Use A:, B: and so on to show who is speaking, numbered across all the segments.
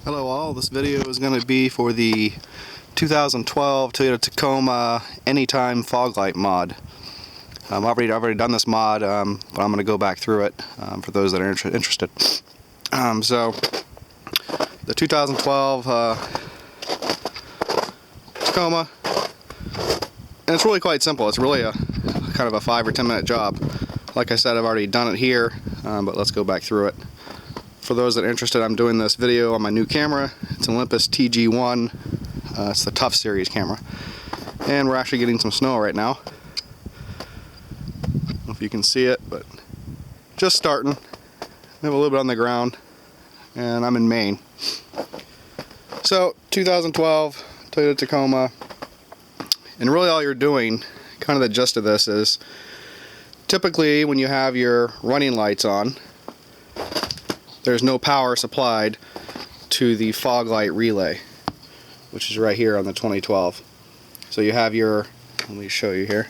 A: Hello all, this video is going to be for the 2012 Toyota Tacoma Anytime Foglight mod. I've already done this mod, but I'm going to go back through it for those that are interested. So, the 2012 Tacoma, and it's really quite simple. It's really a kind of a 5 or 10 minute job. Like I said, I've already done it here, but let's go back through it. For those that are interested, I'm doing this video on my new camera. It's an Olympus TG1. It's the Tough Series camera. And we're actually getting some snow right now. I don't know if you can see it, but just starting. We have a little bit on the ground, and I'm in Maine. So, 2012 Toyota Tacoma. And really all you're doing, kind of the gist of this is, typically when you have your running lights on, there's no power supplied to the fog light relay, which is right here on the 2012. So you have your, let me show you here.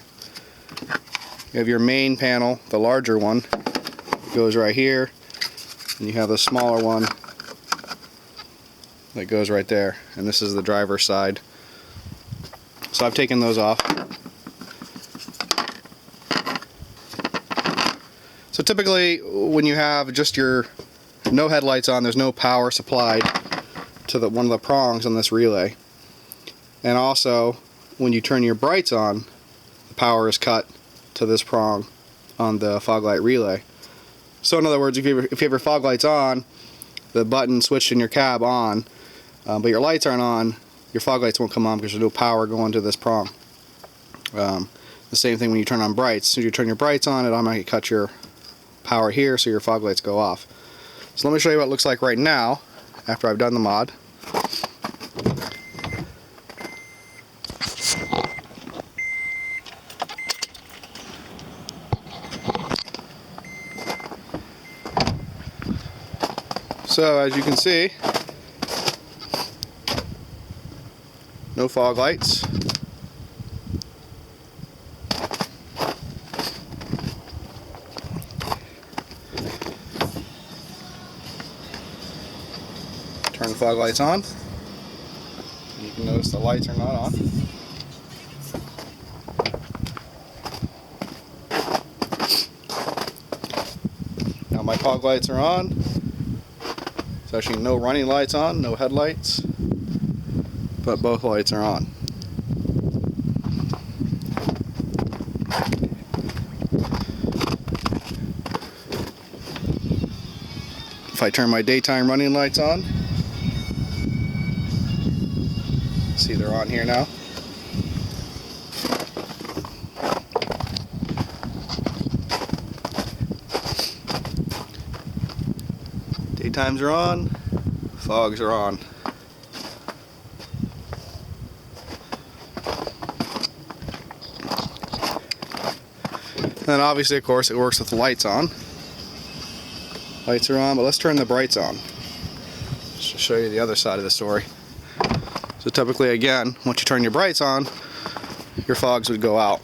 A: You have your main panel, the larger one, it goes right here, and you have the smaller one that goes right there, and this is the driver's side. So I've taken those off. So typically when you have just your no headlights on, there's no power supplied to one of the prongs on this relay. And also, when you turn your brights on, the power is cut to this prong on the fog light relay. So in other words, if you have your fog lights on, the button switched in your cab on, but your lights aren't on, your fog lights won't come on because there's no power going to this prong. The same thing when you turn on brights. As soon as you turn your brights on, it automatically cuts your power here, so your fog lights go off. So let me show you what it looks like right now after I've done the mod. So as you can see, no fog lights. Turn the fog lights on. You can notice the lights are not on. Now my fog lights are on. There's actually no running lights on, no headlights, but both lights are on. If I turn my daytime running lights on, see, they're on here now. Daytimes are on, fogs are on. And then obviously, of course, it works with the lights on. Lights are on, but let's turn the brights on. Just to show you the other side of the story. So typically, again, once you turn your brights on, your fogs would go out.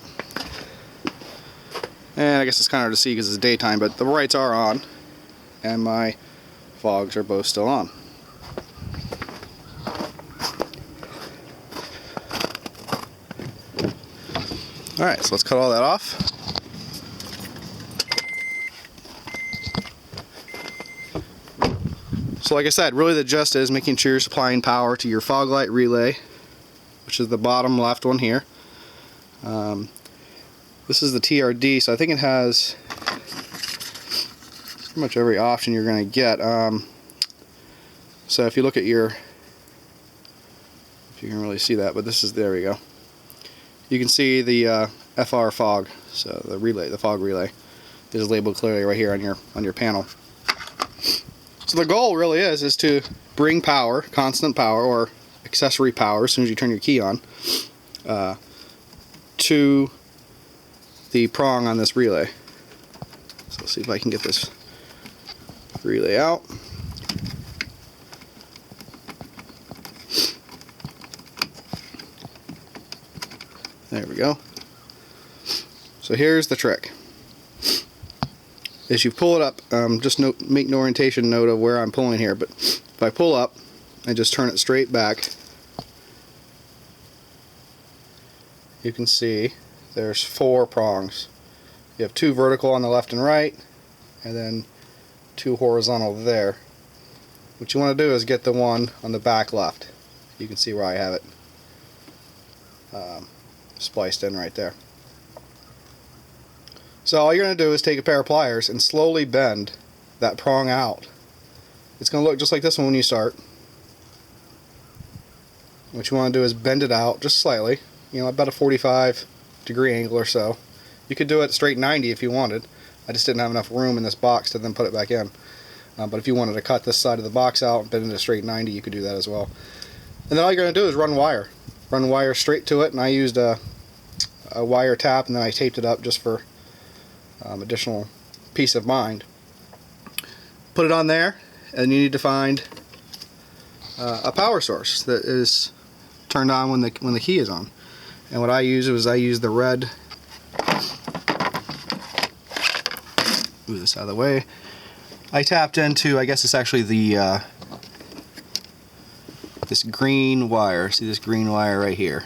A: And I guess it's kind of hard to see because it's daytime, but the brights are on, and my fogs are both still on. Alright, so let's cut all that off. So like I said, really the gist is making sure you're supplying power to your fog light relay, which is the bottom left one here. This is the TRD, so I think it has pretty much every option you're going to get. So if you look at your, if you can really see that, but this is, there we go. You can see the FR fog, so the relay, the fog relay, is labeled clearly right here on your panel. So the goal really is to bring power, constant power, or accessory power as soon as you turn your key on, to the prong on this relay. So let's see if I can get this relay out. There we go. So here's the trick. As you pull it up, just make no orientation note of where I'm pulling here, but if I pull up, and just turn it straight back, you can see there's 4 prongs. You have 2 vertical on the left and right, and then 2 horizontal there. What you want to do is get the one on the back left. You can see where I have it spliced in right there. So all you're going to do is take a pair of pliers and slowly bend that prong out. It's going to look just like this one when you start. What you want to do is bend it out just slightly, about a 45-degree angle or so. You could do it straight 90 if you wanted. I just didn't have enough room in this box to then put it back in. But if you wanted to cut this side of the box out and bend it a straight 90, you could do that as well. And then all you're going to do is run wire. Run wire straight to it, and I used a wire tap, and then I taped it up just for additional peace of mind. Put it on there, and you need to find a power source that is turned on when the key is on. And what I use the red. Move this out of the way. I tapped into, I guess it's actually the this green wire. See this green wire right here.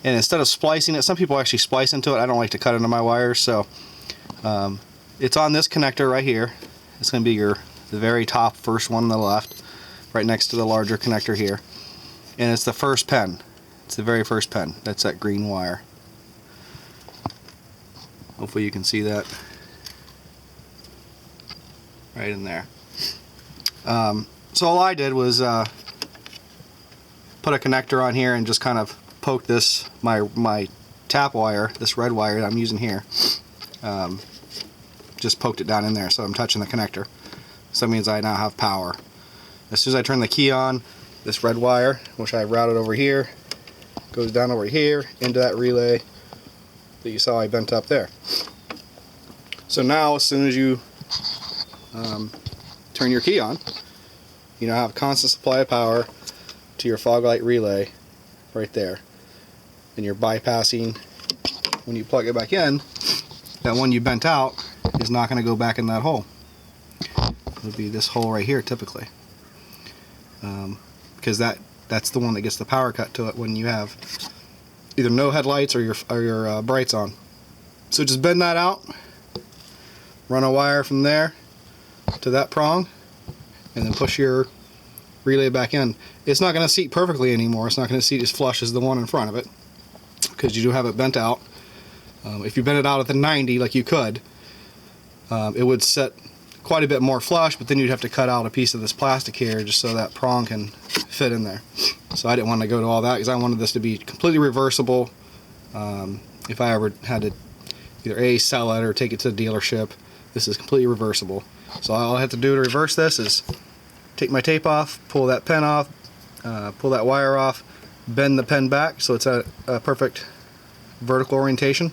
A: And instead of splicing it, some people actually splice into it. I don't like to cut into my wires, so it's on this connector right here. It's going to be the very top first one on the left, right next to the larger connector here. And it's the first pin. It's the very first pin. That's that green wire. Hopefully you can see that right in there. So all I did was put a connector on here and just kind of poke this, my tap wire, this red wire that I'm using here, just poked it down in there so I'm touching the connector. So that means I now have power. As soon as I turn the key on, this red wire, which I routed over here, goes down over here into that relay that you saw I bent up there. So now as soon as you turn your key on, you now have a constant supply of power to your Foglight relay right there. And you're bypassing, when you plug it back in, that one you bent out is not going to go back in that hole. It would be this hole right here typically. Because that's the one that gets the power cut to it when you have either no headlights or your brights on. So just bend that out, run a wire from there to that prong, and then push your relay back in. It's not going to seat perfectly anymore. It's not going to seat as flush as the one in front of it because you do have it bent out. If you bent it out at the 90 like you could, it would set quite a bit more flush, but then you'd have to cut out a piece of this plastic here just so that prong can fit in there. So I didn't want to go to all that because I wanted this to be completely reversible. If I ever had to either sell it or take it to the dealership, this is completely reversible. So all I have to do to reverse this is take my tape off, pull that pin off, pull that wire off, bend the pin back so it's at a perfect vertical orientation,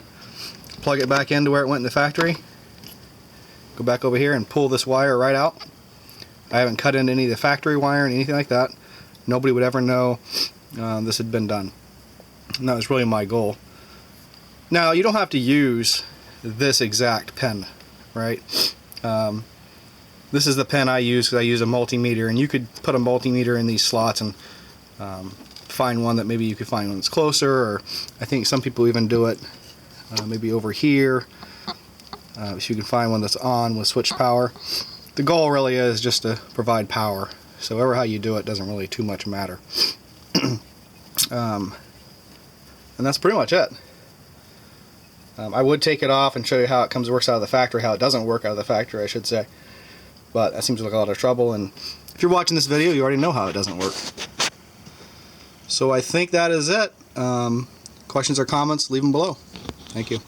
A: plug it back into where it went in the factory, go back over here and pull this wire right out. I haven't cut in any of the factory wire or anything like that. Nobody would ever know this had been done. And that was really my goal. Now you don't have to use this exact pin, right? This is the pin I use because I use a multimeter, and you could put a multimeter in these slots and find one that maybe you could find one that's closer, or I think some people even do it maybe over here. If you can find one that's on with switch power. The goal really is just to provide power. So however how you do it doesn't really too much matter. And that's pretty much it. I would take it off and show you how it works out of the factory, how it doesn't work out of the factory, I should say. But that seems like a lot of trouble, and if you're watching this video, you already know how it doesn't work. So I think that is it. Questions or comments, leave them below. Thank you.